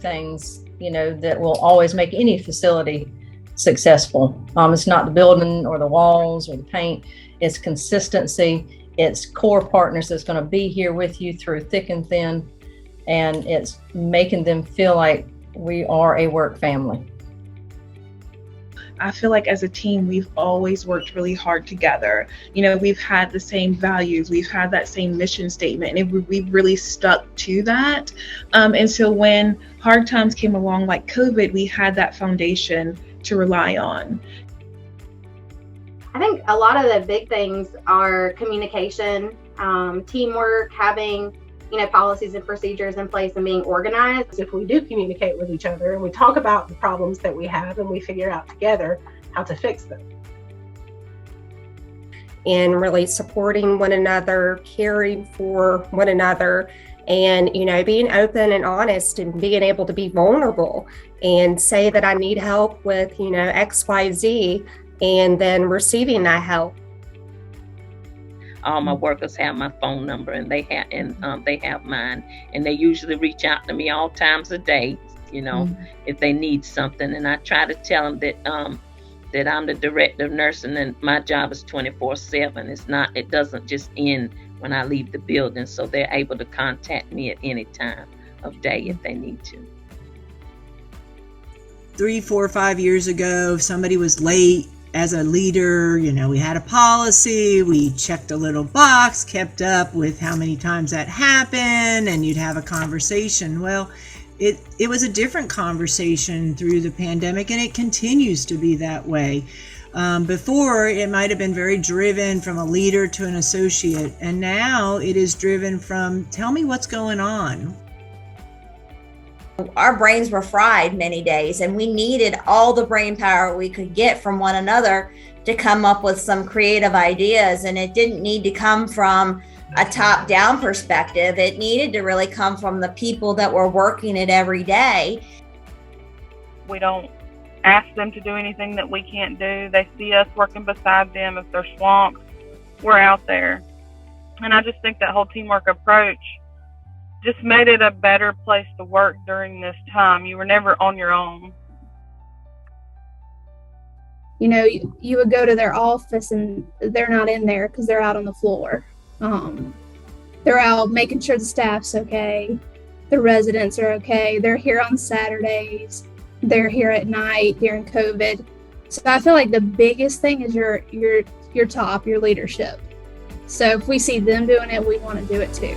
things, that will always make any facility successful. It's not the building or the walls or the paint. It's consistency. It's core partners that's going to be here with you through thick and thin. And it's making them feel like we are a work family. I feel like as a team, we've always worked really hard together. We've had the same values, we've had that same mission statement, and we've really stuck to that. And so when hard times came along like COVID, we had that foundation to rely on. I think a lot of the big things are communication, teamwork, having policies and procedures in place and being organized. If we do communicate with each other and we talk about the problems that we have and we figure out together how to fix them. And really supporting one another, caring for one another, and, being open and honest and being able to be vulnerable and say that I need help with, X, Y, Z, and then receiving that help. All my workers have my phone number, and they have mine, and they usually reach out to me all times of day, if they need something. And I try to tell them that I'm the director of nursing, and my job is 24/7. It doesn't just end when I leave the building, so they're able to contact me at any time of day if they need to. 3, 4, 5 years ago, if somebody was late as a leader, we had a policy, we checked a little box, kept up with how many times that happened, and you'd have a conversation. Well, it was a different conversation through the pandemic, and it continues to be that way. Before, it might have been very driven from a leader to an associate, and now it is driven from, tell me what's going on. Our brains were fried many days, and we needed all the brain power we could get from one another to come up with some creative ideas. And it didn't need to come from a top-down perspective. It needed to really come from the people that were working it every day. We don't ask them to do anything that we can't do. They see us working beside them. If they're swamped, we're out there. And I just think that whole teamwork approach just made it a better place to work during this time. You were never on your own. You would go to their office and they're not in there because they're out on the floor. They're out making sure the staff's okay, the residents are okay. They're here on Saturdays. They're here at night during COVID. So I feel like the biggest thing is your top, your leadership. So if we see them doing it, we want to do it too.